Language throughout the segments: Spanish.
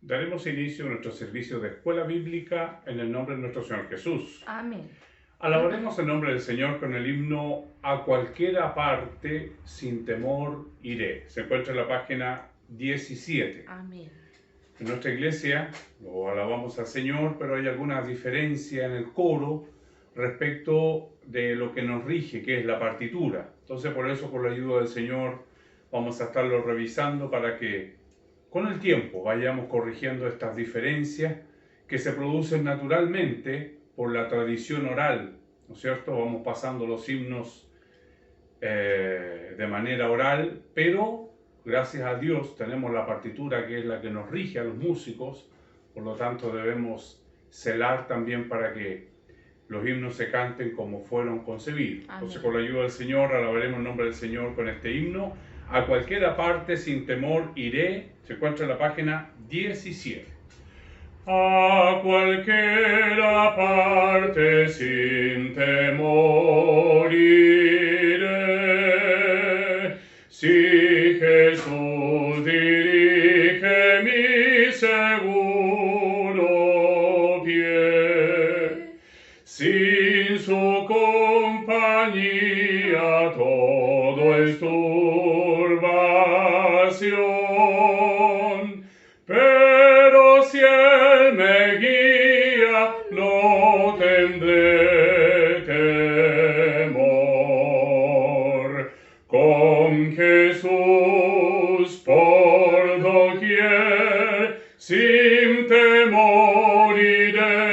Daremos inicio a nuestro servicio de escuela bíblica en el nombre de nuestro Señor Jesús. Amén. Alabaremos el nombre del Señor con el himno A cualquiera parte sin temor iré. Se encuentra en la página 17. Amén. En nuestra iglesia lo alabamos al Señor, pero hay alguna diferencia en el coro respecto de lo que nos rige, que es la partitura. Entonces, por eso, con la ayuda del Señor, vamos a estarlo revisando para que con el tiempo vayamos corrigiendo estas diferencias que se producen naturalmente por la tradición oral, ¿no es cierto? Vamos pasando los himnos de manera oral, pero gracias a Dios tenemos la partitura que es la que nos rige a los músicos, por lo tanto debemos celar también para que los himnos se canten como fueron concebidos. Amén. Entonces, con la ayuda del Señor, alabaremos el nombre del Señor con este himno. A cualquiera parte sin temor iré. Se encuentra en la página 17. A cualquiera parte sin temor iré. Si Jesús dirige mi seguro pie, sin su compañía todo es turbación, pero si Él me guía no tendré temor. Con Jesús por doquier sin temor iré.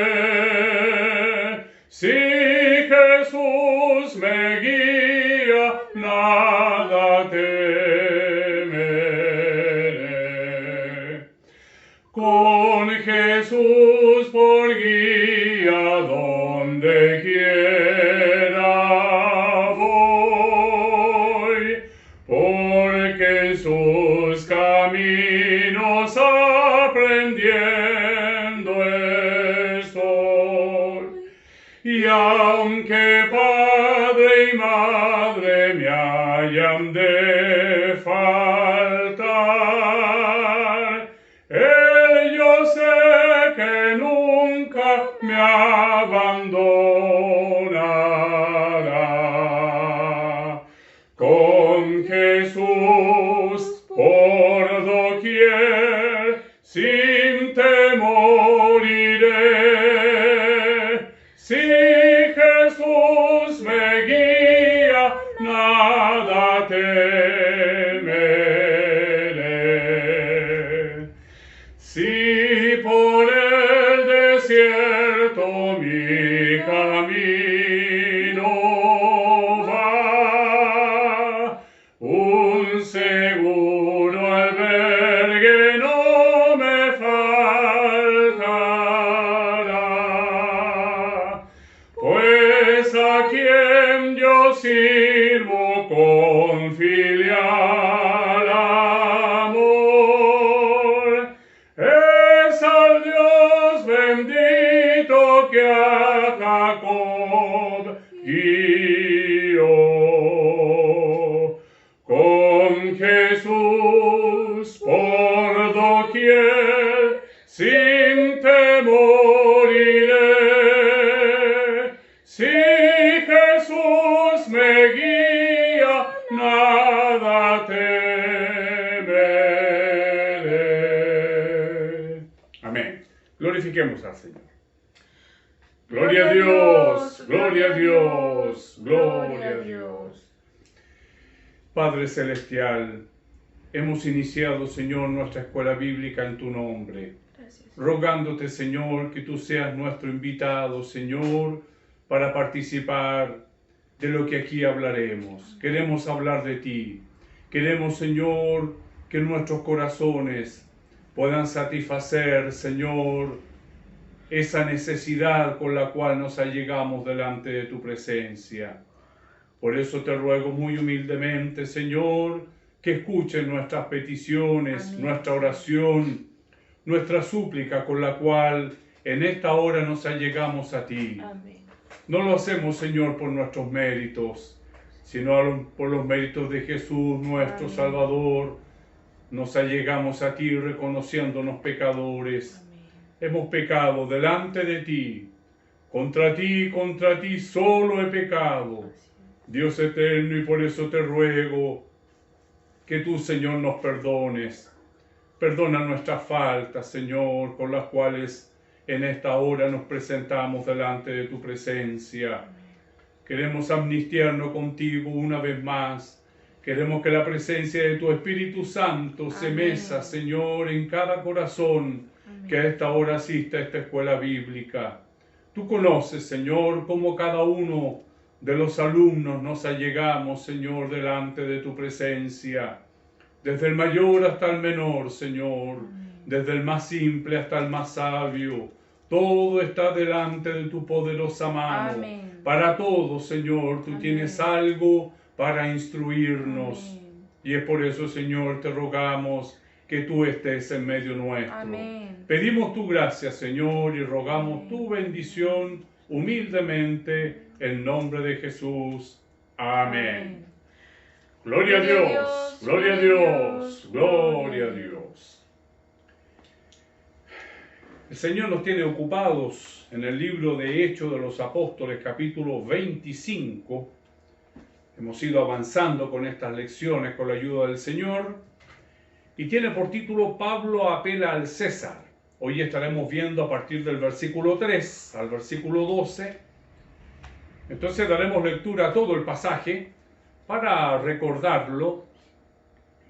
Si Jesús me guía, nada temeré. Con Jesús por guía, donde quiera voy, porque en sus caminos aprendiendo estoy. Y aunque padre y madre me hayan de faltar, yo sé que nunca me abandonará. Con Jesús por doquier sin temor iré. Si Jesús me guía, nada temeré. Si por el desierto mi camino va, un seguro albergue no me faltará, pues a quien yo sirvo con filial amor, es al Dios bendito que a Jacob guió. Con Jesús por doquier sin temor iré. Si Jesús me guía, nada temeré. Amén. Glorifiquemos al Señor. Gloria a Dios, gloria a Dios, gloria a Dios. Padre Celestial, hemos iniciado, Señor, nuestra escuela bíblica en tu nombre. Gracias. Rogándote, Señor, que tú seas nuestro invitado, Señor, para participar de lo que aquí hablaremos. Queremos hablar de ti. Queremos, Señor, que nuestros corazones puedan satisfacer, Señor, esa necesidad con la cual nos allegamos delante de tu presencia. Por eso te ruego muy humildemente, Señor, que escuches nuestras peticiones, Amén. Nuestra oración, nuestra súplica con la cual en esta hora nos allegamos a ti. Amén. No lo hacemos, Señor, por nuestros méritos, sino por los méritos de Jesús, nuestro Amén. Salvador, nos allegamos a ti reconociéndonos pecadores. Amén. Hemos pecado delante de ti. Contra ti solo he pecado. Así es. Dios eterno, y por eso te ruego que tú, Señor, nos perdones. Perdona nuestras faltas, Señor, con las cuales en esta hora nos presentamos delante de tu presencia. Queremos amnistiarnos contigo una vez más. Queremos que la presencia de tu Espíritu Santo se Amén. mesa, Señor, en cada corazón Amén. que a esta hora asista a esta escuela bíblica. Tú conoces, Señor, cómo cada uno de los alumnos nos allegamos, Señor, delante de tu presencia. Desde el mayor hasta el menor, Señor. Amén. Desde el más simple hasta el más sabio. Todo está delante de tu poderosa mano. Amén. Para todos, Señor, tú Amén. tienes algo para instruirnos. Amén. Y es por eso, Señor, te rogamos que tú estés en medio nuestro. Amén. Pedimos tu gracia, Señor, y rogamos Amén. tu bendición humildemente en nombre de Jesús. Amén. Gloria a Dios, gloria a Dios, gloria a Dios. El Señor nos tiene ocupados en el libro de Hechos de los Apóstoles, capítulo 25. Hemos ido avanzando con estas lecciones con la ayuda del Señor. Y tiene por título Pablo apela al César. Hoy estaremos viendo a partir del versículo 3 al versículo 12. Entonces daremos lectura a todo el pasaje para recordarlo,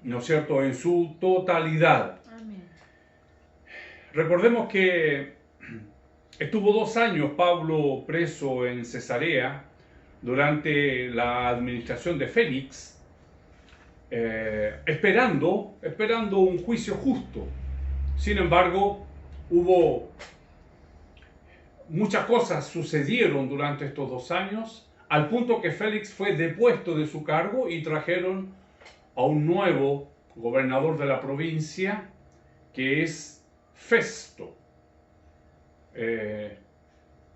¿no es cierto?, en su totalidad. Amén. Recordemos que estuvo 2 años Pablo preso en Cesarea durante la administración de Félix, esperando un juicio justo. Sin embargo, muchas cosas sucedieron durante estos 2 años, al punto que Félix fue depuesto de su cargo y trajeron a un nuevo gobernador de la provincia, que es Festo.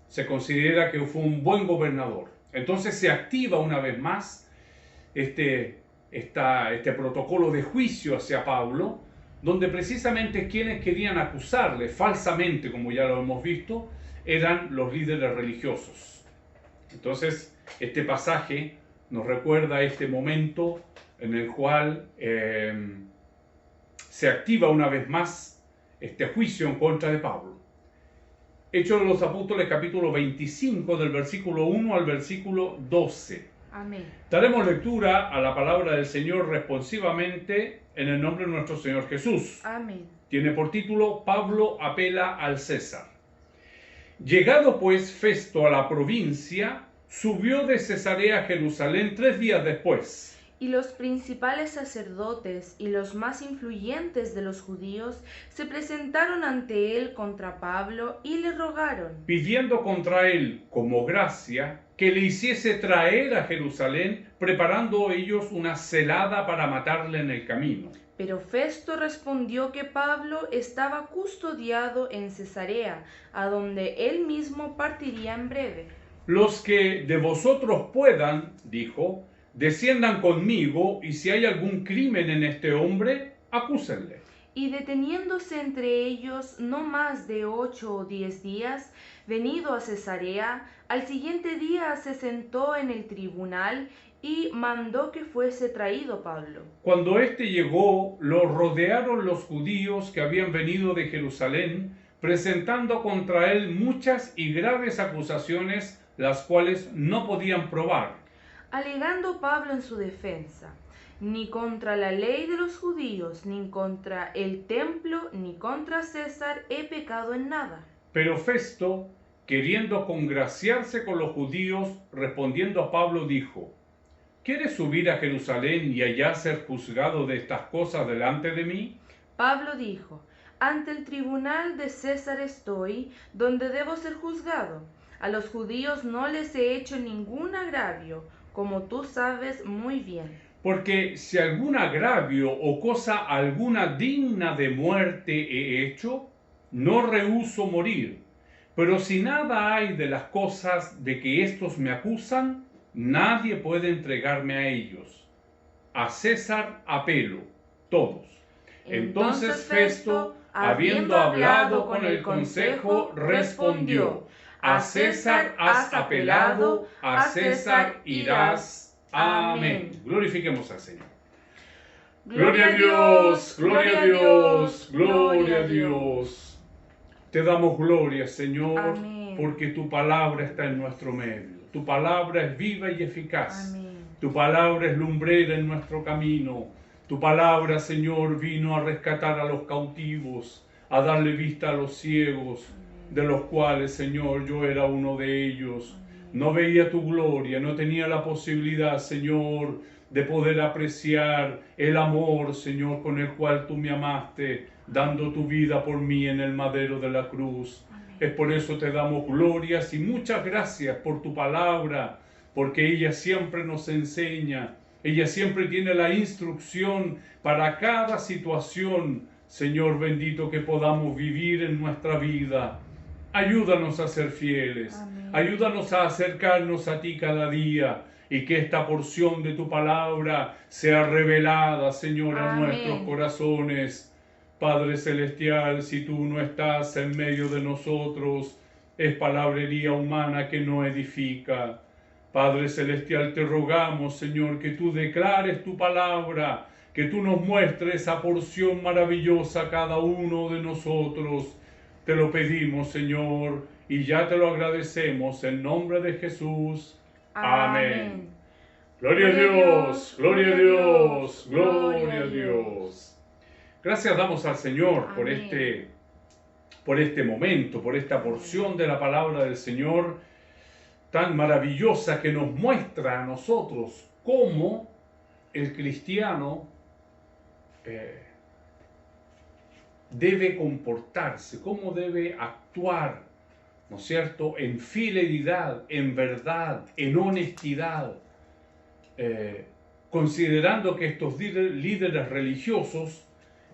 Se considera que fue un buen gobernador. Entonces se activa una vez más este protocolo de juicio hacia Pablo, donde precisamente quienes querían acusarle falsamente, como ya lo hemos visto, eran los líderes religiosos. Entonces, este pasaje nos recuerda este momento en el cual se activa una vez más este juicio en contra de Pablo. Hechos de los Apóstoles, capítulo 25, del versículo 1 al versículo 12. Amén. Daremos lectura a la palabra del Señor responsivamente en el nombre de nuestro Señor Jesús. Amén. Tiene por título Pablo apela al César. Llegado pues Festo a la provincia, subió de Cesarea a Jerusalén 3 días después. Y los principales sacerdotes y los más influyentes de los judíos se presentaron ante él contra Pablo y le rogaron, Pidiendo contra él como gracia que le hiciese traer a Jerusalén, preparando ellos una celada para matarle en el camino. pero Festo respondió que Pablo estaba custodiado en Cesarea, a donde él mismo partiría en breve. Los que de vosotros puedan, dijo, desciendan conmigo, y si hay algún crimen en este hombre, acúsenle. Y deteniéndose entre ellos no más de 8 o 10 días, venido a Cesarea, al siguiente día se sentó en el tribunal y mandó que fuese traído Pablo. Cuando éste llegó, lo rodearon los judíos que habían venido de Jerusalén, presentando contra él muchas y graves acusaciones, las cuales no podían probar. Alegando Pablo en su defensa, ni contra la ley de los judíos, ni contra el templo, ni contra César he pecado en nada. Pero Festo, queriendo congraciarse con los judíos, respondiendo a Pablo, dijo: ¿Quieres subir a Jerusalén y allá ser juzgado de estas cosas delante de mí? Pablo dijo, ante el tribunal de César estoy, donde debo ser juzgado. A los judíos no les he hecho ningún agravio, como tú sabes muy bien. Porque si algún agravio o cosa alguna digna de muerte he hecho, no rehúso morir. Pero si nada hay de las cosas de que éstos me acusan, nadie puede entregarme a ellos. A César apelo, todos. Entonces Festo, habiendo hablado con el consejo, respondió: a César has apelado, a César irás. Amén. Glorifiquemos al Señor. Gloria a Dios, gloria a Dios, gloria a Dios. Te damos gloria, Señor, Amén. porque tu palabra está en nuestro medio. Tu palabra es viva y eficaz. Amén. Tu palabra es lumbrera en nuestro camino. Tu palabra, Señor, vino a rescatar a los cautivos, a darle vista a los ciegos, de los cuales, Señor, yo era uno de ellos. No veía tu gloria, no tenía la posibilidad, Señor, de poder apreciar el amor, Señor, con el cual tú me amaste, dando tu vida por mí en el madero de la cruz. Es por eso te damos glorias y muchas gracias por tu palabra, porque ella siempre nos enseña, ella siempre tiene la instrucción para cada situación, Señor bendito, que podamos vivir en nuestra vida. Ayúdanos a ser fieles, Amén. Ayúdanos a acercarnos a ti cada día y que esta porción de tu palabra sea revelada, Señor, a Amén. nuestros corazones. Padre Celestial, si tú no estás en medio de nosotros, es palabrería humana que no edifica. Padre Celestial, te rogamos, Señor, que tú declares tu palabra, que tú nos muestres esa porción maravillosa a cada uno de nosotros. Te lo pedimos, Señor, y ya te lo agradecemos en nombre de Jesús. Amén. Gloria a Dios, gloria a Dios, gloria a Dios. Gracias damos al Señor por este momento, por esta porción de la palabra del Señor tan maravillosa que nos muestra a nosotros cómo el cristiano debe comportarse, cómo debe actuar, ¿no es cierto?, en fidelidad, en verdad, en honestidad, considerando que estos líderes religiosos,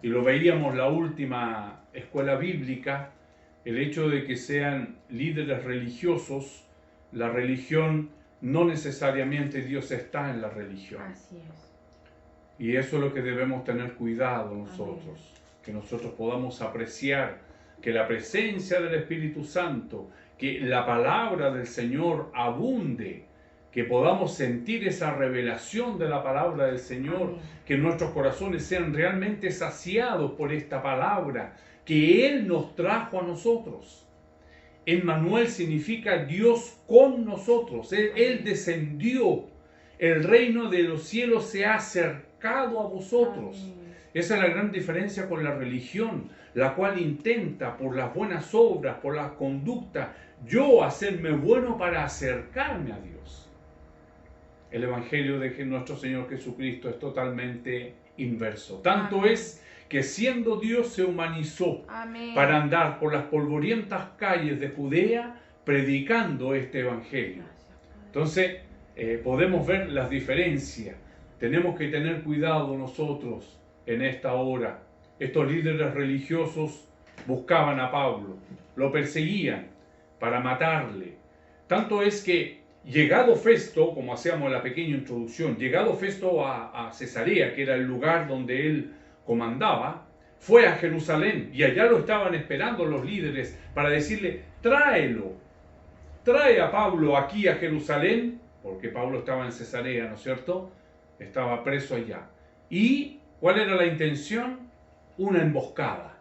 y lo veíamos la última escuela bíblica, el hecho de que sean líderes religiosos, la religión, no necesariamente Dios está en la religión. Así es. Y eso es lo que debemos tener cuidado nosotros. Amén. Que nosotros podamos apreciar que la presencia del Espíritu Santo, que la palabra del Señor abunde, que podamos sentir esa revelación de la palabra del Señor, amén, que nuestros corazones sean realmente saciados por esta palabra que Él nos trajo a nosotros. Emmanuel significa Dios con nosotros. Él descendió. El reino de los cielos se ha acercado a vosotros. Amén. Esa es la gran diferencia con la religión, la cual intenta por las buenas obras, por la conducta, yo hacerme bueno para acercarme a Dios. El Evangelio de nuestro Señor Jesucristo es totalmente inverso. Tanto amén, es que siendo Dios se humanizó, amén, para andar por las polvorientas calles de Judea predicando este Evangelio. Entonces podemos ver las diferencias. Tenemos que tener cuidado nosotros en esta hora. Estos líderes religiosos buscaban a Pablo, lo perseguían para matarle. Tanto es que llegado Festo, como hacíamos en la pequeña introducción, llegado Festo a Cesarea, que era el lugar donde él comandaba, fue a Jerusalén y allá lo estaban esperando los líderes para decirle: tráelo, trae a Pablo aquí a Jerusalén, porque Pablo estaba en Cesarea, ¿no es cierto? Estaba preso allá. ¿Y cuál era la intención? Una emboscada,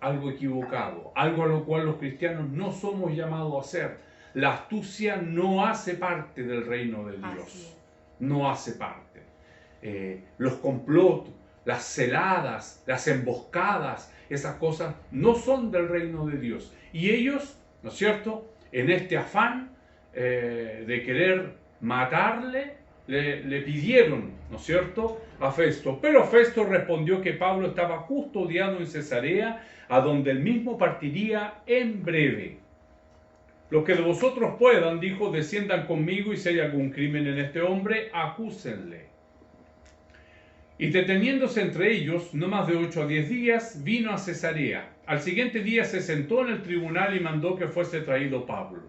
algo equivocado, algo a lo cual los cristianos no somos llamados a hacer. La astucia no hace parte del reino de Dios, no hace parte. Los complotos, las celadas, las emboscadas, esas cosas no son del reino de Dios. Y ellos, ¿no es cierto?, en este afán de querer matarle, le pidieron, ¿no es cierto?, a Festo. Pero Festo respondió que Pablo estaba custodiado en Cesarea, a donde él mismo partiría en breve. Los que de vosotros puedan, dijo, desciendan conmigo, y si hay algún crimen en este hombre, acúsenle. Y deteniéndose entre ellos, no más de 8 a 10 días, vino a Cesarea. Al siguiente día se sentó en el tribunal y mandó que fuese traído Pablo.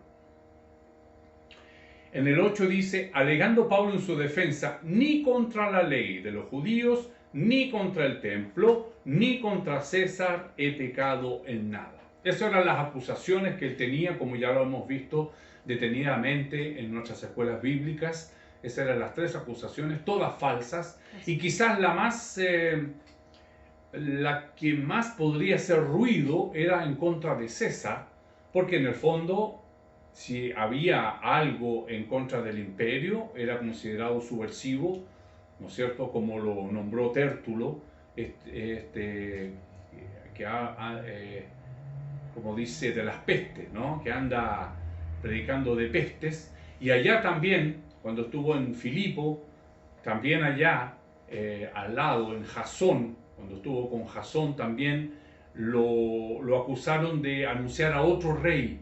En el 8 dice: alegando Pablo en su defensa, ni contra la ley de los judíos, ni contra el templo, ni contra César he pecado en nada. Esas eran las acusaciones que él tenía, como ya lo hemos visto detenidamente en nuestras escuelas bíblicas. Esas eran las tres acusaciones, todas falsas, y quizás la que más podría hacer ruido era en contra de César, porque en el fondo, si había algo en contra del imperio, era considerado subversivo, ¿no es cierto? Como lo nombró Tértulo, como dice, de las pestes, ¿no? Que anda predicando de pestes. Y allá también, cuando estuvo en Filipo, también allá, al lado, en Jasón, cuando estuvo con Jasón también, lo acusaron de anunciar a otro rey,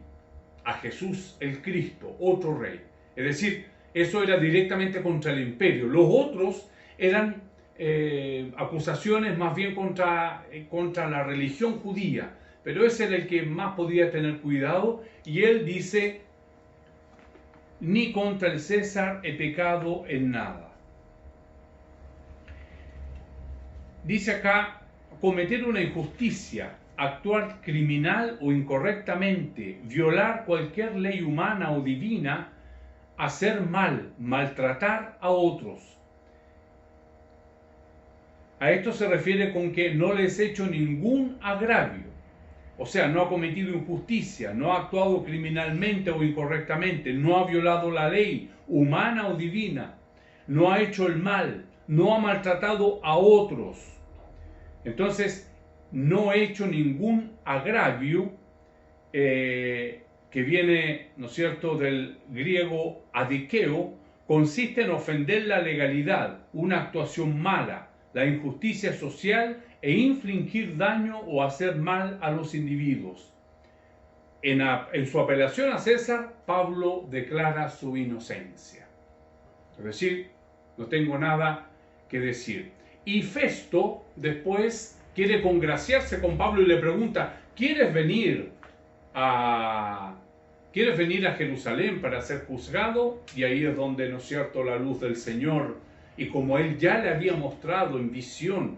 a Jesús el Cristo, otro rey. Es decir, eso era directamente contra el imperio. Los otros eran acusaciones más bien contra la religión judía, pero ese era el que más podía tener cuidado, y él dice, ni contra el César he pecado en nada. Dice acá, cometer una injusticia, actuar criminal o incorrectamente, violar cualquier ley humana o divina, hacer mal, maltratar a otros. A esto se refiere con que no les he hecho ningún agravio. O sea, no ha cometido injusticia, no ha actuado criminalmente o incorrectamente, no ha violado la ley humana o divina, no ha hecho el mal, no ha maltratado a otros. Entonces, no he hecho ningún agravio, que viene, ¿no es cierto?, del griego adikeo, consiste en ofender la legalidad, una actuación mala, la injusticia social e infligir daño o hacer mal a los individuos. En su apelación a César, Pablo declara su inocencia. Es decir, no tengo nada que decir. Y Festo después quiere congraciarse con Pablo y le pregunta, ¿quieres venir a Jerusalén para ser juzgado? Y ahí es donde, ¿no es cierto?, la luz del Señor, y como él ya le había mostrado en visión,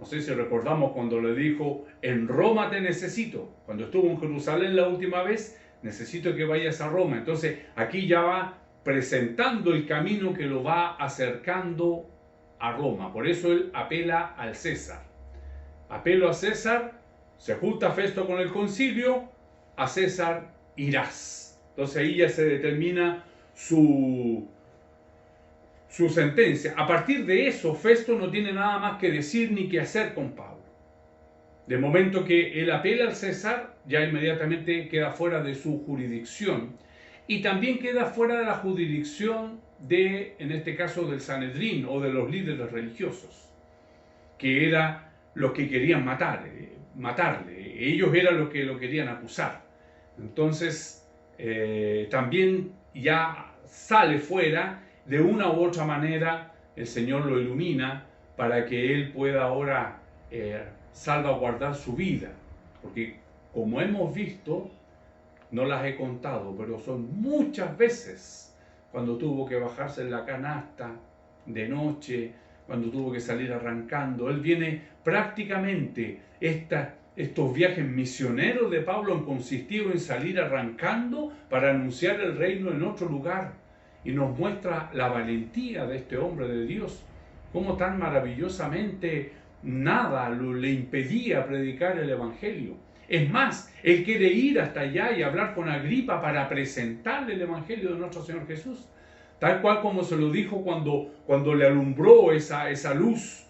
no sé si recordamos cuando le dijo, en Roma te necesito, cuando estuvo en Jerusalén la última vez, necesito que vayas a Roma. Entonces aquí ya va presentando el camino que lo va acercando a Roma. Por eso él apela al César. Apelo a César, se junta Festo con el concilio, a César irás. Entonces ahí ya se determina su sentencia. A partir de eso, Festo no tiene nada más que decir ni que hacer con Pablo. De momento que él apela al César, ya inmediatamente queda fuera de su jurisdicción, y también queda fuera de la jurisdicción en este caso, del Sanedrín o de los líderes religiosos, que era los que querían matarle. Ellos eran los que lo querían acusar. Entonces, también ya sale fuera. De una u otra manera, el Señor lo ilumina para que él pueda ahora salvaguardar su vida. Porque, como hemos visto, no las he contado, pero son muchas veces cuando tuvo que bajarse en la canasta de noche, cuando tuvo que salir arrancando. Él viene prácticamente, estos viajes misioneros de Pablo han consistido en salir arrancando para anunciar el reino en otro lugar. Y nos muestra la valentía de este hombre de Dios, cómo tan maravillosamente nada le impedía predicar el Evangelio. Es más, él quiere ir hasta allá y hablar con Agripa para presentarle el Evangelio de nuestro Señor Jesús, tal cual como se lo dijo cuando le alumbró esa luz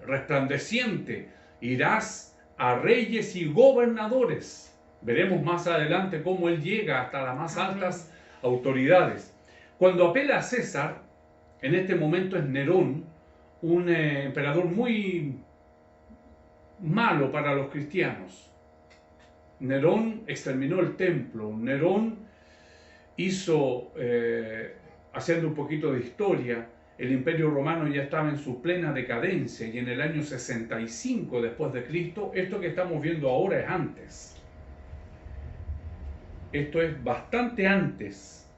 resplandeciente. Irás a reyes y gobernadores. Veremos más adelante cómo él llega hasta las más altas autoridades. Cuando apela a César, en este momento es Nerón, un emperador muy malo para los cristianos. Nerón exterminó el templo. Nerón hizo, haciendo un poquito de historia, el Imperio Romano ya estaba en su plena decadencia, y en el año 65 después de Cristo, esto que estamos viendo ahora es antes. Esto es bastante antes.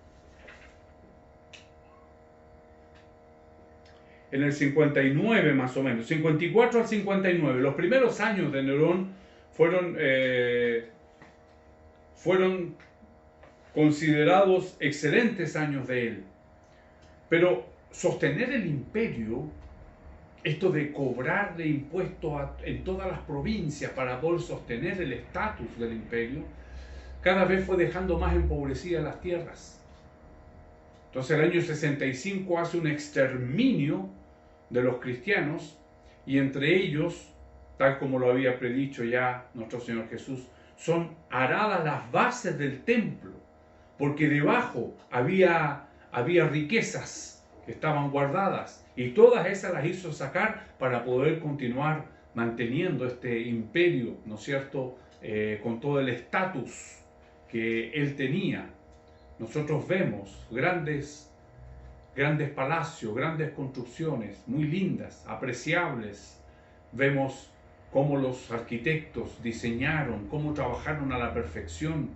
en el 59 más o menos, 54 al 59. Los primeros años de Nerón fueron considerados excelentes años de él. Pero sostener el imperio, esto de cobrarle impuestos en todas las provincias para poder sostener el estatus del imperio, cada vez fue dejando más empobrecidas las tierras. Entonces el año 65 hace un exterminio de los cristianos, y entre ellos, tal como lo había predicho ya nuestro Señor Jesús, son aradas las bases del templo, porque debajo había riquezas que estaban guardadas, y todas esas las hizo sacar para poder continuar manteniendo este imperio, ¿no es cierto?, con todo el estatus que él tenía. Nosotros vemos grandes palacios, grandes construcciones, muy lindas, apreciables. Vemos cómo los arquitectos diseñaron, cómo trabajaron a la perfección,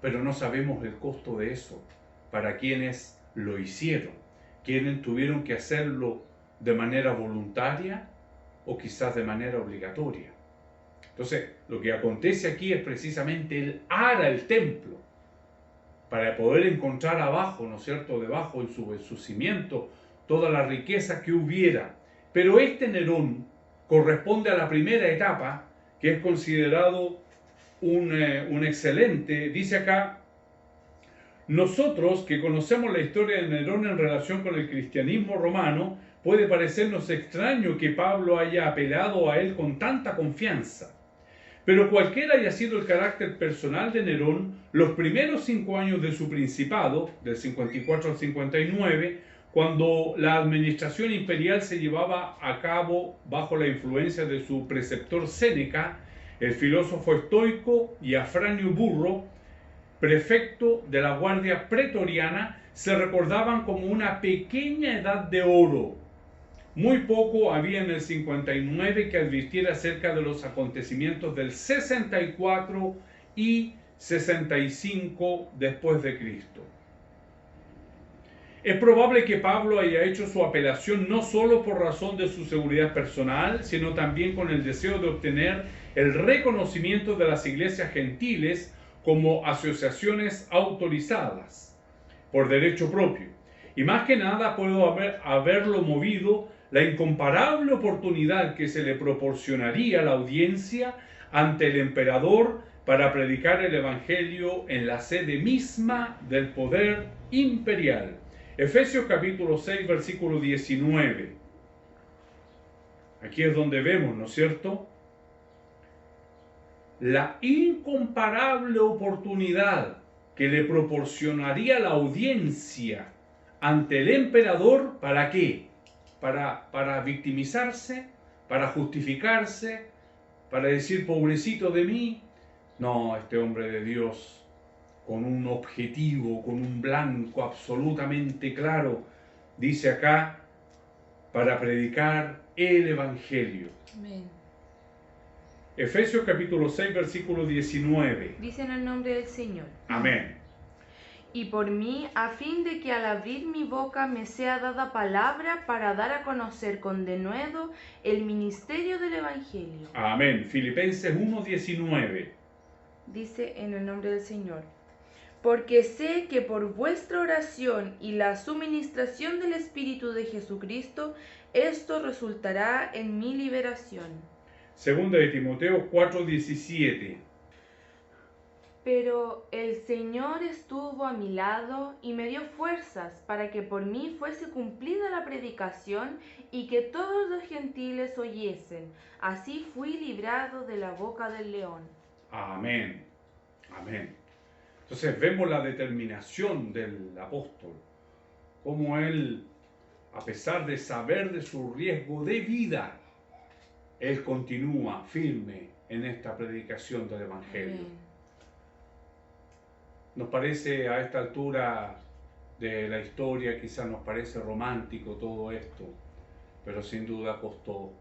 pero no sabemos el costo de eso, para quienes lo hicieron, quienes tuvieron que hacerlo de manera voluntaria o quizás de manera obligatoria. Entonces, lo que acontece aquí es precisamente él ara el templo para poder encontrar abajo, ¿no es cierto?, debajo en su cimiento, toda la riqueza que hubiera. Pero este Nerón corresponde a la primera etapa, que es considerado un excelente. Dice acá: nosotros que conocemos la historia de Nerón en relación con el cristianismo romano, puede parecernos extraño que Pablo haya apelado a él con tanta confianza. Pero cualquiera haya sido el carácter personal de Nerón, los primeros 5 años de su principado, del 54 al 59, cuando la administración imperial se llevaba a cabo bajo la influencia de su preceptor Séneca, el filósofo estoico, y Afranio Burro, prefecto de la guardia pretoriana, se recordaban como una pequeña edad de oro. Muy poco había en el 59 que advirtiera acerca de los acontecimientos del 64 y 65 después de Cristo. Es probable que Pablo haya hecho su apelación no solo por razón de su seguridad personal, sino también con el deseo de obtener el reconocimiento de las iglesias gentiles como asociaciones autorizadas por derecho propio. Y más que nada puedo haberlo movido la incomparable oportunidad que se le proporcionaría a la audiencia ante el emperador para predicar el evangelio en la sede misma del poder imperial. Efesios capítulo 6, versículo 19. Aquí es donde vemos, ¿no es cierto?, la incomparable oportunidad que le proporcionaría la audiencia ante el emperador. ¿Para qué? Para victimizarse, para justificarse, para decir pobrecito de mí. No, este hombre de Dios, con un objetivo, con un blanco absolutamente claro, dice acá: para predicar el evangelio. Amén. Efesios capítulo 6, versículo 19. Dice en el nombre del Señor. Amén. Y por mí, a fin de que al abrir mi boca me sea dada palabra para dar a conocer con denuedo el ministerio del Evangelio. Amén. Filipenses 1, 19. Dice en el nombre del Señor. Porque sé que por vuestra oración y la suministración del Espíritu de Jesucristo, esto resultará en mi liberación. Segunda de Timoteo 4, 17. Pero el Señor estuvo a mi lado y me dio fuerzas para que por mí fuese cumplida la predicación y que todos los gentiles oyesen. Así fui librado de la boca del león. Amén. Amén. Entonces vemos la determinación del apóstol, cómo él, a pesar de saber de su riesgo de vida, él continúa firme en esta predicación del evangelio. Amén. Nos parece a esta altura de la historia, quizás nos parece romántico todo esto, pero sin duda costó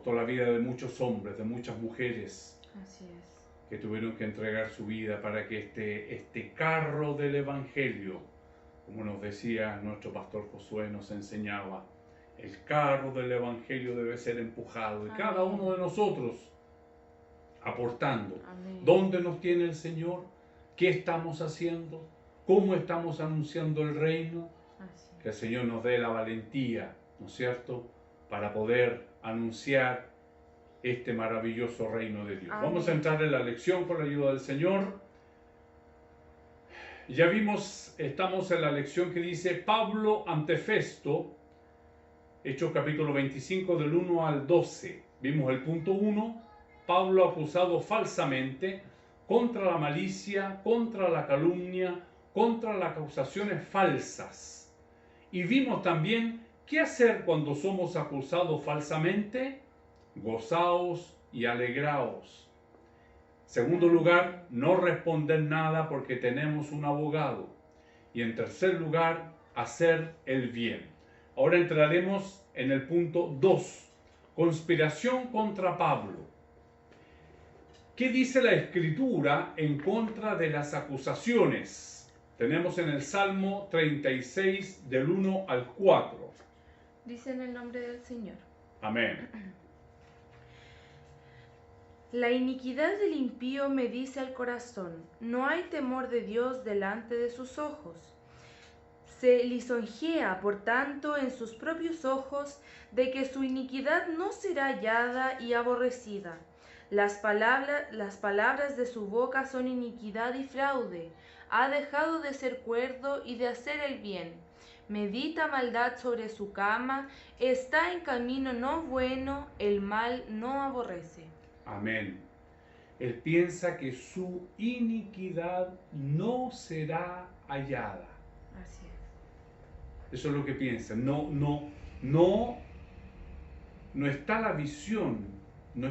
la vida de muchos hombres, de muchas mujeres. Así es. Que tuvieron que entregar su vida para que este carro del evangelio Como nos decía nuestro pastor Josué, nos enseñaba, el carro del Evangelio debe ser empujado y cada Amén. uno de nosotros aportando. Amén. ¿Dónde nos tiene el Señor? ¿Qué estamos haciendo? ¿Cómo estamos anunciando el reino? Así Que el es. Señor nos dé la valentía, ¿no es cierto?, para poder anunciar este maravilloso reino de Dios. Amén. Vamos a entrar en la lección con la ayuda del Señor. Ya vimos, estamos en la lección que dice Pablo ante Festo, Hechos capítulo 25 del 1 al 12. Vimos el punto 1, Pablo acusado falsamente contra la malicia, contra la calumnia, contra las acusaciones falsas. Y vimos también qué hacer cuando somos acusados falsamente. Gozaos y alegraos. Segundo lugar, no responder nada porque tenemos un abogado. Y en tercer lugar, hacer el bien. Ahora entraremos en el punto 2, conspiración contra Pablo. ¿Qué dice la Escritura en contra de las acusaciones? Tenemos en el Salmo 36 del 1 al 4. Dice en el nombre del Señor. Amén. La iniquidad del impío me dice al corazón, no hay temor de Dios delante de sus ojos. Se lisonjea, por tanto, en sus propios ojos, de que su iniquidad no será hallada y aborrecida. Las palabras de su boca son iniquidad y fraude. Ha dejado de ser cuerdo y de hacer el bien. Medita maldad sobre su cama, está en camino no bueno, el mal no aborrece. Amén. Él piensa que su iniquidad no será hallada. Así es. Eso es lo que piensa. No está la visión, no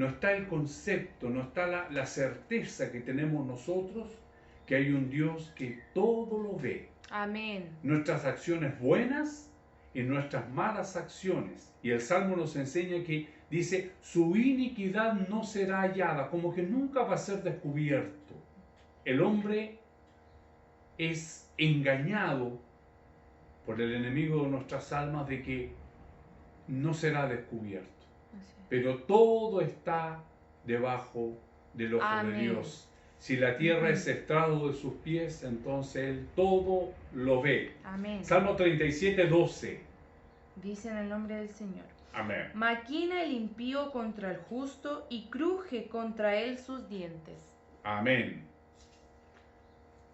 está el concepto, no está la certeza que tenemos nosotros que hay un Dios que todo lo ve. Amén. Nuestras acciones buenas y nuestras malas acciones. Y el Salmo nos enseña que dice, su iniquidad no será hallada, como que nunca va a ser descubierto. El hombre es engañado por el enemigo de nuestras almas de que no será descubierto. Así es. Pero todo está debajo del ojo Amén. de Dios. Si la tierra es estrado de sus pies, entonces Él todo lo ve. Amén. Salmo 37, 12. Dice en el nombre del Señor. Amén. Maquina el impío contra el justo y cruje contra él sus dientes. Amén.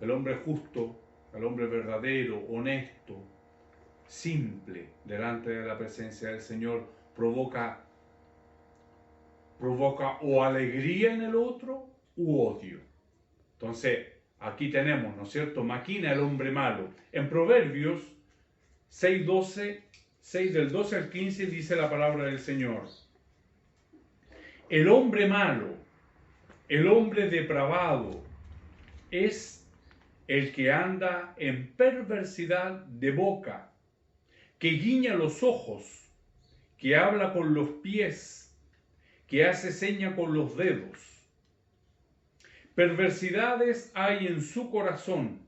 El hombre justo, el hombre verdadero, honesto, simple, delante de la presencia del Señor, provoca o alegría en el otro u odio. Entonces, aquí tenemos, ¿no es cierto? Maquina el hombre malo. En Proverbios 6:12, 6 del 12 al 15 dice la palabra del Señor. El hombre malo, el hombre depravado, es el que anda en perversidad de boca, que guiña los ojos, que habla con los pies, que hace seña con los dedos. Perversidades hay en su corazón,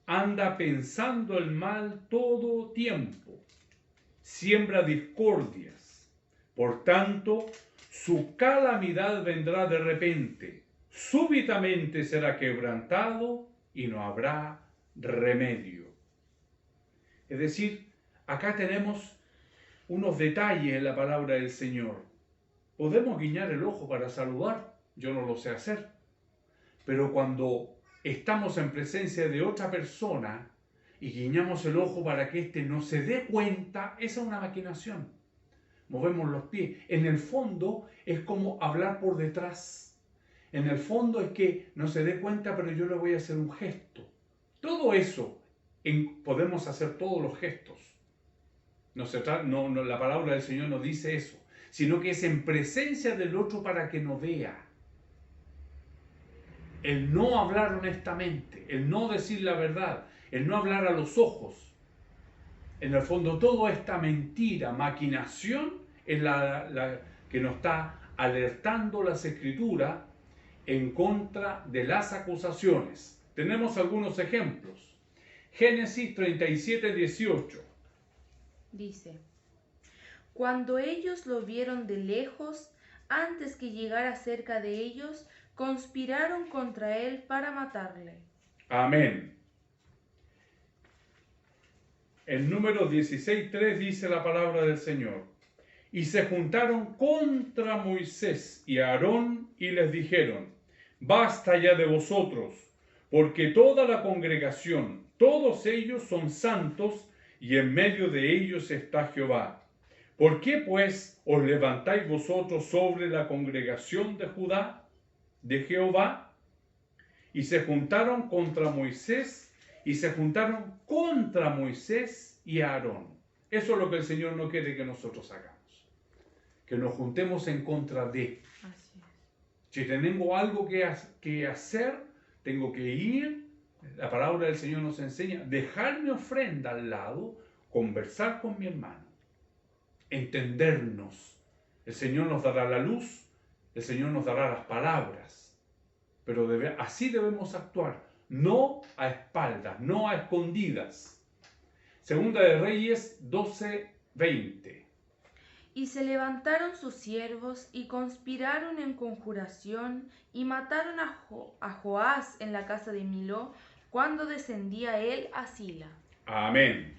anda pensando el mal todo tiempo, siembra discordias. Por tanto, su calamidad vendrá de repente, súbitamente será quebrantado y no habrá remedio. Es decir, acá tenemos unos detalles en la palabra del Señor. Podemos guiñar el ojo para saludar, yo no lo sé hacer, pero cuando estamos en presencia de otra persona y guiñamos el ojo para que éste no se dé cuenta, esa es una maquinación. Movemos los pies. En el fondo es como hablar por detrás. En el fondo es que no se dé cuenta, pero yo le voy a hacer un gesto. Todo eso, podemos hacer todos los gestos. La palabra del Señor no dice eso, sino que es en presencia del otro para que no vea. El no hablar honestamente, el no decir la verdad, el no hablar a los ojos. En el fondo, toda esta mentira, maquinación, es la que nos está alertando las Escrituras en contra de las acusaciones. Tenemos algunos ejemplos. Génesis 37, 18. Dice, cuando ellos lo vieron de lejos, antes que llegara cerca de ellos, conspiraron contra él para matarle. Amén. En Números 16:3 dice la palabra del Señor. Y se juntaron contra Moisés y Aarón y les dijeron, basta ya de vosotros, porque toda la congregación, todos ellos son santos, y en medio de ellos está Jehová. ¿Por qué pues os levantáis vosotros sobre la congregación de Judá, de Jehová? Y se juntaron contra Moisés, y Aarón. Eso es lo que el Señor no quiere que nosotros hagamos. Que nos juntemos en contra de. Así es. Si tengo algo que hacer, tengo que ir. La palabra del Señor nos enseña, dejar mi ofrenda al lado, conversar con mi hermano, entendernos. El Señor nos dará la luz, el Señor nos dará las palabras, pero así debemos actuar, no a espaldas, no a escondidas. Segunda de Reyes 12:20. Y se levantaron sus siervos y conspiraron en conjuración y mataron a Joás en la casa de Miló cuando descendía él a Sila. Amén.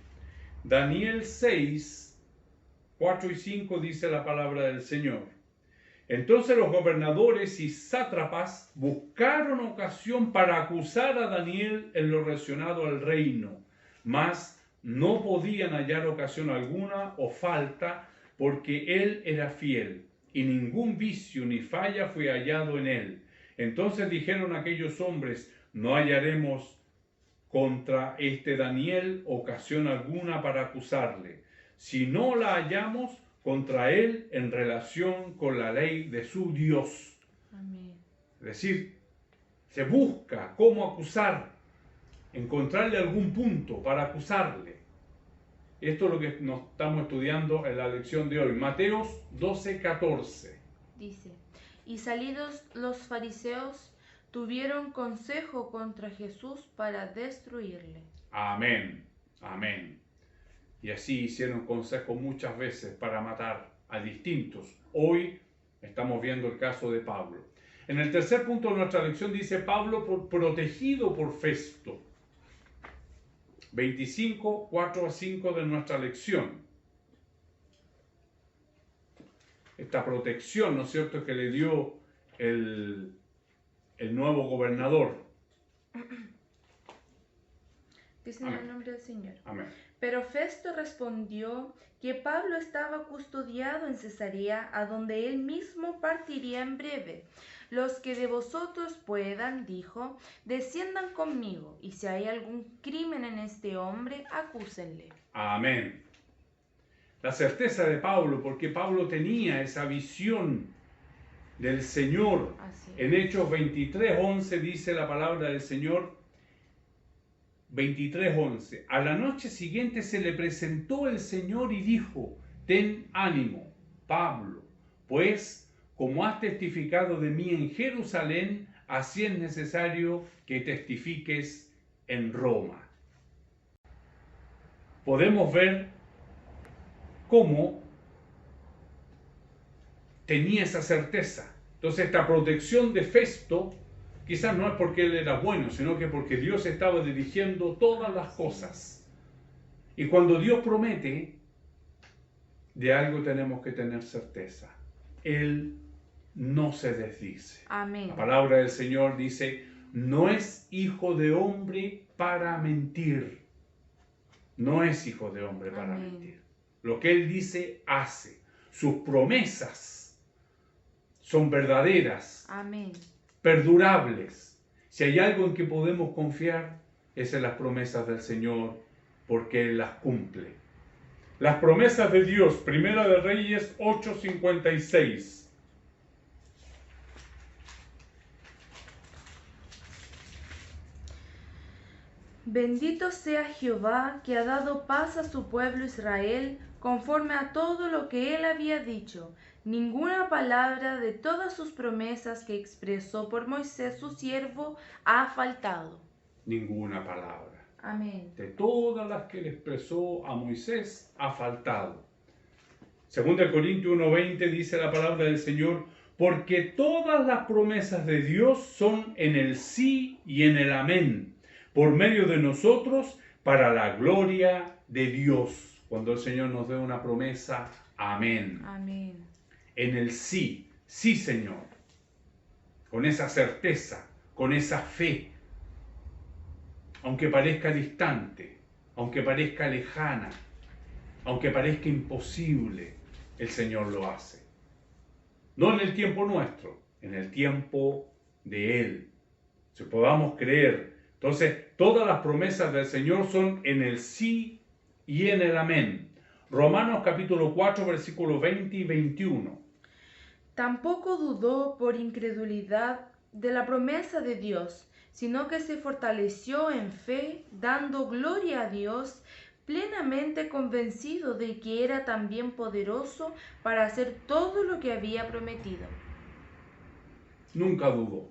Daniel 6:4 y 5 dice la palabra del Señor. Entonces los gobernadores y sátrapas buscaron ocasión para acusar a Daniel en lo relacionado al reino, mas no podían hallar ocasión alguna o falta, porque él era fiel, y ningún vicio ni falla fue hallado en él. Entonces dijeron aquellos hombres, no hallaremos contra este Daniel ocasión alguna para acusarle, si no la hallamos contra él en relación con la ley de su Dios. Amén. Es decir, se busca cómo acusar, encontrarle algún punto para acusarle. Esto es lo que nos estamos estudiando en la lección de hoy. Mateos 12:14. Dice, y salidos los fariseos, tuvieron consejo contra Jesús para destruirle. Amén, amén. Y así hicieron consejo muchas veces para matar a distintos. Hoy estamos viendo el caso de Pablo. En el tercer punto de nuestra lección dice Pablo protegido por Festo. 25, 4 a 5 de nuestra lección. Esta protección, ¿no es cierto?, que le dio el nuevo gobernador. Dice en el nombre del Señor. Amén. Pero Festo respondió que Pablo estaba custodiado en Cesarea, a donde él mismo partiría en breve. Los que de vosotros puedan, dijo, desciendan conmigo, y si hay algún crimen en este hombre, acúsenle. Amén. La certeza de Pablo, porque Pablo tenía esa visión del Señor. Así es. En Hechos 23:11 dice la palabra del Señor, 23:11. A la noche siguiente se le presentó el Señor y dijo, ten ánimo, Pablo, pues como has testificado de mí en Jerusalén, así es necesario que testifiques en Roma. Podemos ver cómo tenía esa certeza. Entonces esta protección de Festo quizás no es porque él era bueno, sino que porque Dios estaba dirigiendo todas las cosas. Y cuando Dios promete, de algo tenemos que tener certeza. Él no se desdice. Amén. La palabra del Señor dice, no es hijo de hombre para mentir. No es hijo de hombre para Amén. mentir. Lo que Él dice, hace. Sus promesas son verdaderas. Amén. Perdurables. Si hay algo en que podemos confiar, es en las promesas del Señor, porque Él las cumple. Las promesas de Dios, Primera de Reyes 8:56. Bendito sea Jehová, que ha dado paz a su pueblo Israel, conforme a todo lo que él había dicho. Ninguna palabra de todas sus promesas que expresó por Moisés su siervo ha faltado. Ninguna palabra. Amén. De todas las que le expresó a Moisés, ha faltado. Segunda Corintios 1:20 dice la palabra del Señor, porque todas las promesas de Dios son en el sí y en el amén, por medio de nosotros, para la gloria de Dios. Cuando el Señor nos dé una promesa, amén. Amén. En el sí, sí Señor, con esa certeza, con esa fe, aunque parezca distante, aunque parezca lejana, aunque parezca imposible, el Señor lo hace. No en el tiempo nuestro, en el tiempo de Él. Si podamos creer. Entonces, todas las promesas del Señor son en el sí y en el amén. Romanos capítulo 4, versículos 20 y 21. Tampoco dudó por incredulidad de la promesa de Dios, sino que se fortaleció en fe, dando gloria a Dios, plenamente convencido de que era también poderoso para hacer todo lo que había prometido. Nunca dudó.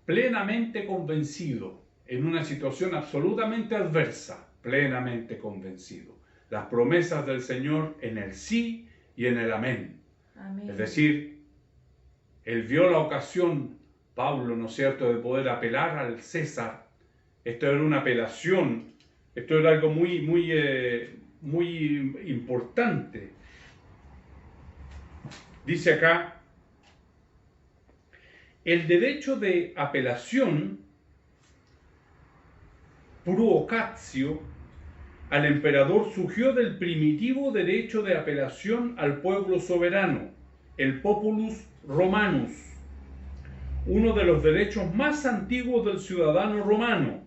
Plenamente convencido, en una situación absolutamente adversa, plenamente convencido. Las promesas del Señor en el sí y en el amén. Amén. Es decir, él vio la ocasión, Pablo, ¿no es cierto?, de poder apelar al César. Esto era una apelación, esto era algo muy importante. Dice acá, el derecho de apelación pruocatio al emperador surgió del primitivo derecho de apelación al pueblo soberano, el populus romanus, uno de los derechos más antiguos del ciudadano romano,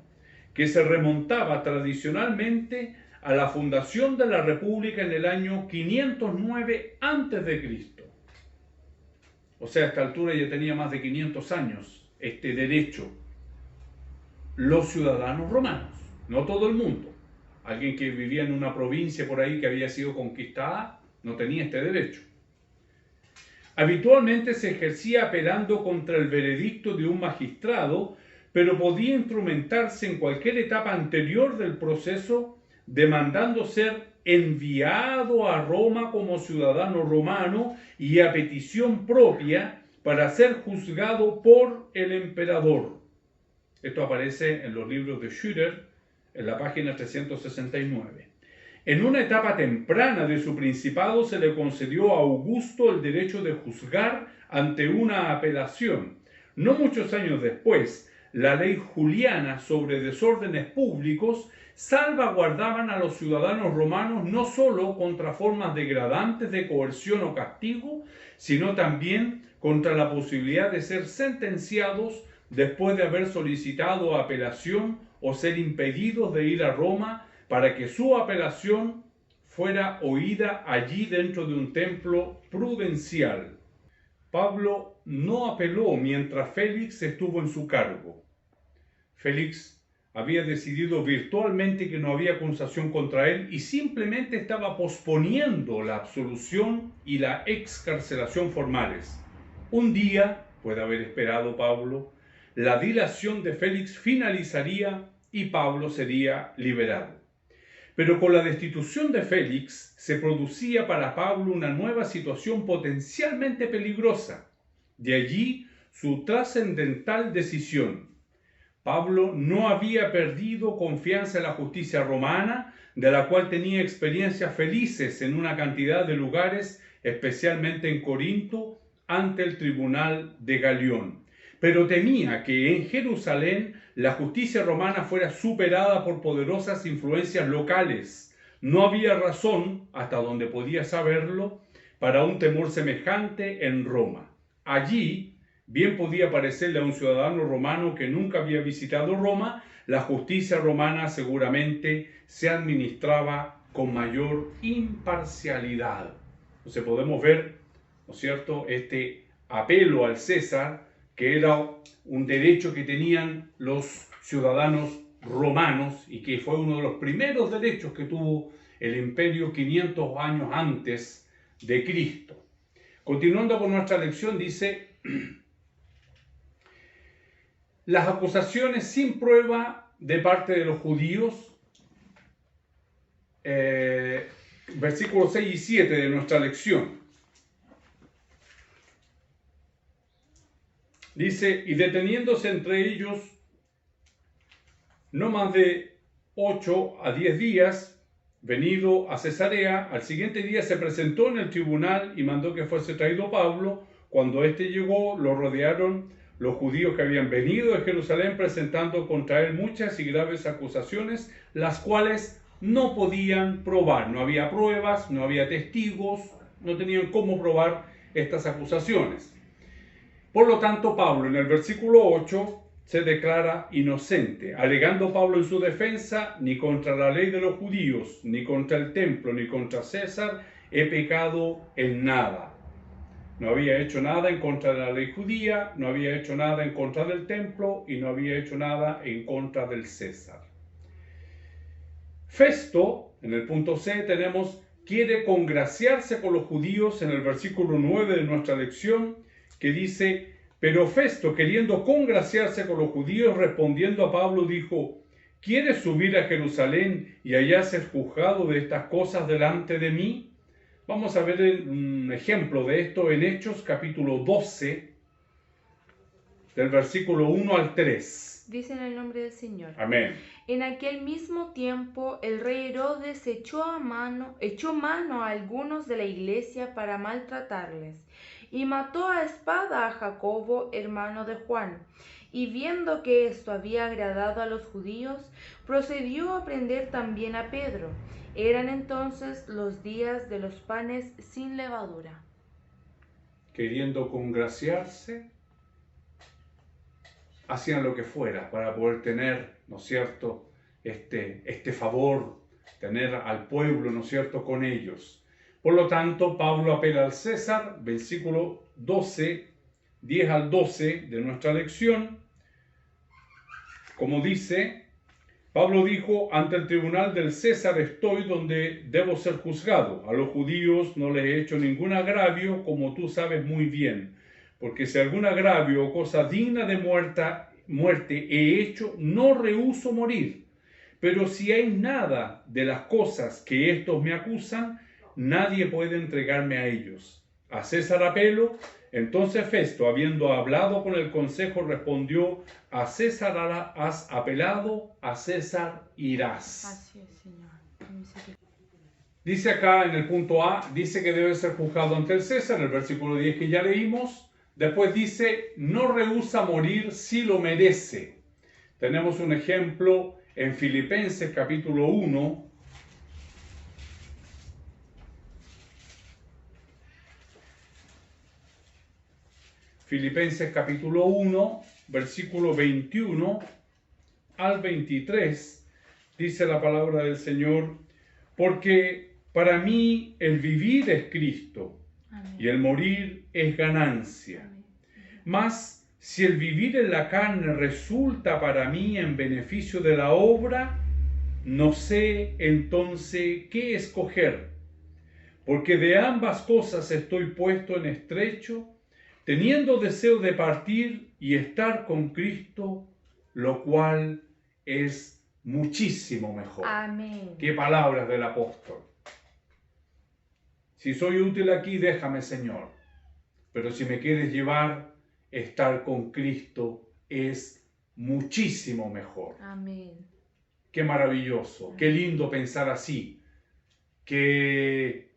que se remontaba tradicionalmente a la fundación de la República en el año 509 a.C. O sea, a esta altura ya tenía más de 500 años este derecho. Los ciudadanos romanos, no todo el mundo. Alguien que vivía en una provincia por ahí que había sido conquistada no tenía este derecho. Habitualmente se ejercía apelando contra el veredicto de un magistrado, pero podía instrumentarse en cualquier etapa anterior del proceso, demandando ser enviado a Roma como ciudadano romano y a petición propia para ser juzgado por el emperador. Esto aparece en los libros de Schütter, en la página 369. En una etapa temprana de su principado se le concedió a Augusto el derecho de juzgar ante una apelación. No muchos años después, la ley juliana sobre desórdenes públicos salvaguardaban a los ciudadanos romanos no solo contra formas degradantes de coerción o castigo, sino también contra la posibilidad de ser sentenciados después de haber solicitado apelación o ser impedidos de ir a Roma para que su apelación fuera oída allí dentro de un templo prudencial. Pablo no apeló mientras Félix estuvo en su cargo. Félix había decidido virtualmente que no había acusación contra él y simplemente estaba posponiendo la absolución y la excarcelación formales. Un día, puede haber esperado Pablo, la dilación de Félix finalizaría y Pablo sería liberado. Pero con la destitución de Félix se producía para Pablo una nueva situación potencialmente peligrosa. De allí su trascendental decisión. Pablo no había perdido confianza en la justicia romana, de la cual tenía experiencias felices en una cantidad de lugares, especialmente en Corinto, ante el tribunal de Galión. Pero temía que en Jerusalén la justicia romana fuera superada por poderosas influencias locales. No había razón, hasta donde podía saberlo, para un temor semejante en Roma. Allí, bien podía parecerle a un ciudadano romano que nunca había visitado Roma, la justicia romana seguramente se administraba con mayor imparcialidad. Entonces podemos ver, ¿no es cierto?, este apelo al César, que era un derecho que tenían los ciudadanos romanos y que fue uno de los primeros derechos que tuvo el imperio 500 años antes de Cristo. Continuando con nuestra lección, dice: las acusaciones sin prueba de parte de los judíos, versículos 6 y 7 de nuestra lección. Dice, y deteniéndose entre ellos no más de 8 a 10 días, venido a Cesarea, al siguiente día se presentó en el tribunal y mandó que fuese traído Pablo. Cuando éste llegó, lo rodearon los judíos que habían venido de Jerusalén presentando contra él muchas y graves acusaciones, las cuales no podían probar. No había pruebas, no había testigos, no tenían cómo probar estas acusaciones. Por lo tanto, Pablo en el versículo 8 se declara inocente, alegando Pablo en su defensa: ni contra la ley de los judíos, ni contra el templo, ni contra César he pecado en nada. No había hecho nada en contra de la ley judía, no había hecho nada en contra del templo y no había hecho nada en contra del César. Festo, en el punto C tenemos, quiere congraciarse con los judíos en el versículo 9 de nuestra lección, que dice: pero Festo, queriendo congraciarse con los judíos, respondiendo a Pablo, dijo: ¿quieres subir a Jerusalén y allá ser juzgado de estas cosas delante de mí? Vamos a ver un ejemplo de esto en Hechos capítulo 12, del versículo 1 al 3. Dice en el nombre del Señor. Amén. En aquel mismo tiempo el rey Herodes echó mano a algunos de la iglesia para maltratarles, y mató a espada a Jacobo, hermano de Juan. Y viendo que esto había agradado a los judíos, procedió a prender también a Pedro. Eran entonces los días de los panes sin levadura. Queriendo congraciarse, hacían lo que fuera para poder tener, ¿no es cierto?, este favor, tener al pueblo, ¿no es cierto?, con ellos. Por lo tanto, Pablo apela al César, versículo 12, 10 al 12 de nuestra lección. Como dice, Pablo dijo: ante el tribunal del César estoy, donde debo ser juzgado. A los judíos no les he hecho ningún agravio, como tú sabes muy bien. Porque si algún agravio o cosa digna de muerte he hecho, no rehúso morir. Pero si hay nada de las cosas que estos me acusan, nadie puede entregarme a ellos. A César apelo. Entonces Festo, habiendo hablado con el consejo, respondió: a César has apelado, a César irás. Así es, Señor. Dice acá en el punto A, dice que debe ser juzgado ante el César, el versículo 10 que ya leímos. Después dice: no rehúsa morir si lo merece. Tenemos un ejemplo en Filipenses capítulo 1. Filipenses capítulo 1, versículo 21 al 23, dice la palabra del Señor: porque para mí el vivir es Cristo, amén, y el morir es ganancia. Amén. Mas si el vivir en la carne resulta para mí en beneficio de la obra, no sé entonces qué escoger, porque de ambas cosas estoy puesto en estrecho, teniendo deseo de partir y estar con Cristo, lo cual es muchísimo mejor. Amén. Qué palabras del apóstol. Si soy útil aquí, déjame, Señor. Pero si me quieres llevar, estar con Cristo es muchísimo mejor. Amén. Qué maravilloso, qué lindo pensar así. Qué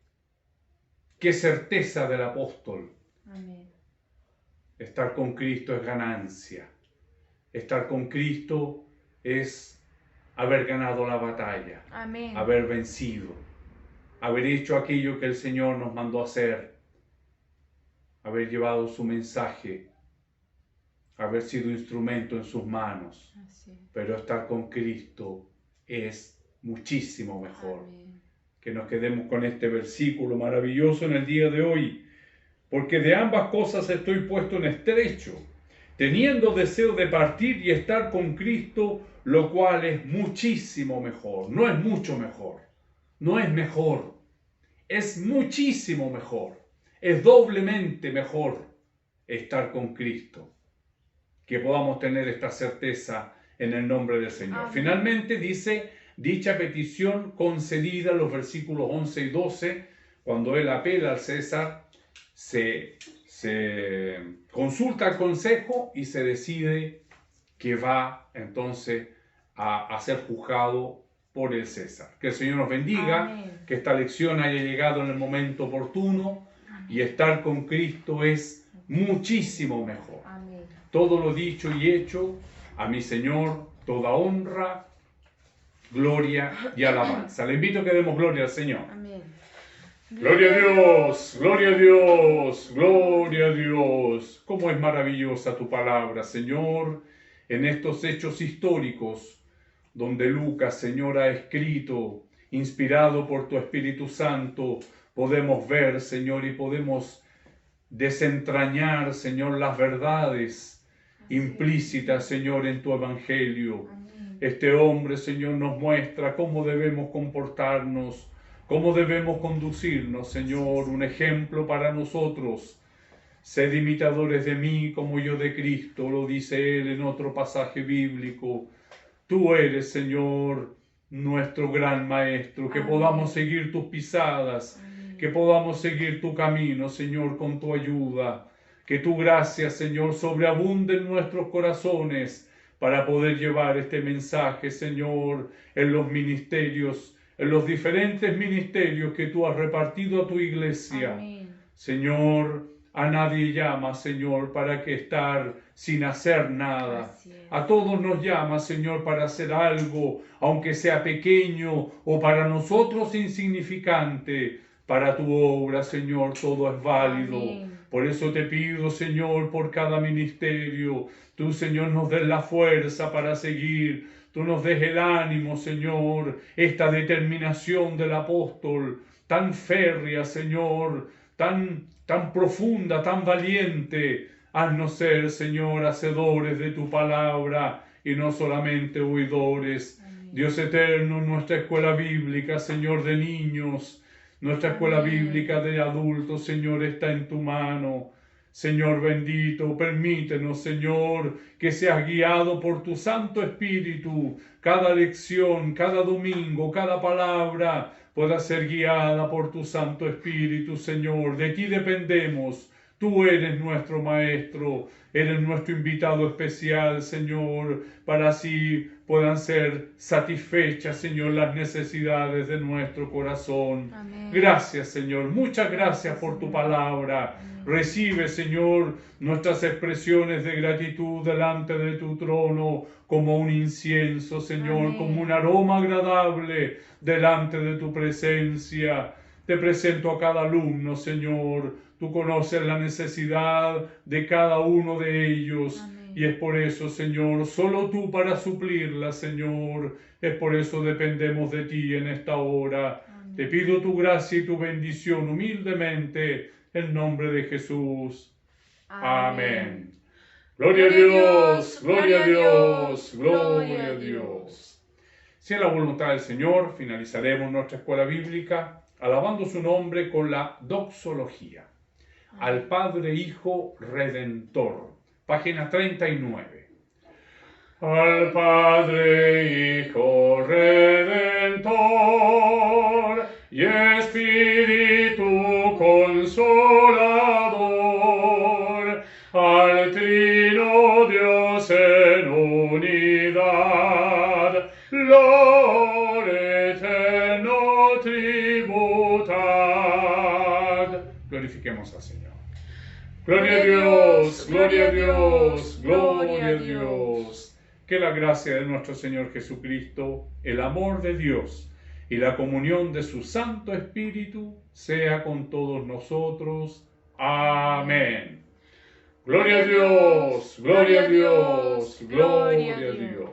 certeza del apóstol. Amén. Estar con Cristo es ganancia. Estar con Cristo es haber ganado la batalla. Amén. Haber vencido. Haber hecho aquello que el Señor nos mandó hacer. Haber llevado su mensaje. Haber sido instrumento en sus manos. Así. Pero estar con Cristo es muchísimo mejor. Amén. Que nos quedemos con este versículo maravilloso en el día de hoy. Porque de ambas cosas estoy puesto en estrecho, teniendo deseo de partir y estar con Cristo, lo cual es muchísimo mejor. No es mucho mejor, no es mejor, es muchísimo mejor, es doblemente mejor estar con Cristo. Que podamos tener esta certeza en el nombre del Señor. Amén. Finalmente dice, dicha petición concedida, los versículos 11 y 12, cuando él apela al César, se consulta al consejo y se decide que va entonces a ser juzgado por el César. Que el Señor nos bendiga, Amén. que esta lección haya llegado en el momento oportuno y estar con Cristo es muchísimo mejor. Amén. Todo lo dicho y hecho, a mi Señor, toda honra, gloria y alabanza. Le invito a que demos gloria al Señor. Amén. Gloria a Dios, gloria a Dios, gloria a Dios. Cómo es maravillosa tu palabra, Señor, en estos hechos históricos donde Lucas, Señor, ha escrito, inspirado por tu Espíritu Santo, podemos ver, Señor, y podemos desentrañar, Señor, las verdades implícitas, Señor, en tu Evangelio. Amén. Este hombre, Señor, nos muestra cómo debemos comportarnos, cómo debemos conducirnos, Señor, un ejemplo para nosotros. Sed imitadores de mí como yo de Cristo, lo dice él en otro pasaje bíblico. Tú eres, Señor, nuestro gran Maestro, que Amén. podamos seguir tus pisadas, Amén. que podamos seguir tu camino, Señor, con tu ayuda. Que tu gracia, Señor, sobreabunde en nuestros corazones para poder llevar este mensaje, Señor, en los ministerios, en los diferentes ministerios que tú has repartido a tu iglesia. Amén. Señor, a nadie llama, Señor, para que estar sin hacer nada. Así es. A todos nos llama, Señor, para hacer algo, aunque sea pequeño o para nosotros insignificante. Para tu obra, Señor, todo es válido. Amén. Por eso te pido, Señor, por cada ministerio, tú, Señor, nos des la fuerza para seguir, tú nos des el ánimo, Señor, esta determinación del apóstol, tan férrea, Señor, tan profunda, tan valiente. Haznos ser, Señor, hacedores de tu palabra y no solamente oidores. Amén. Dios eterno, nuestra escuela bíblica, Señor, de niños, nuestra escuela Amén. bíblica de adultos, Señor, está en tu mano. Señor bendito, permítenos, Señor, que seas guiado por tu Santo Espíritu. Cada lección, cada domingo, cada palabra pueda ser guiada por tu Santo Espíritu, Señor. De ti dependemos. Tú eres nuestro Maestro, eres nuestro invitado especial, Señor, para así puedan ser satisfechas, Señor, las necesidades de nuestro corazón. Amén. Gracias, Señor. Muchas gracias por tu palabra. Amén. Recibe, Señor, nuestras expresiones de gratitud delante de tu trono como un incienso, Señor, Amén. como un aroma agradable delante de tu presencia. Te presento a cada alumno, Señor. Tú conoces la necesidad de cada uno de ellos. Amén. Y es por eso, Señor, solo tú para suplirla, Señor. Es por eso dependemos de ti en esta hora. Amén. Te pido tu gracia y tu bendición humildemente en nombre de Jesús. Amén. Gloria a Dios, gloria a Dios, gloria a Dios. Si es la voluntad del Señor, finalizaremos nuestra escuela bíblica alabando su nombre con la doxología. Al Padre Hijo Redentor, página 39. Al Padre Hijo Redentor y Espíritu Consolador, al Trino Dios en unidad, gloria eterno tributad. Glorifiquemos al Señor. Gloria a Dios, gloria a Dios, gloria a Dios. Que la gracia de nuestro Señor Jesucristo, el amor de Dios y la comunión de su Santo Espíritu sea con todos nosotros. Amén. Gloria a Dios, gloria a Dios, gloria a Dios.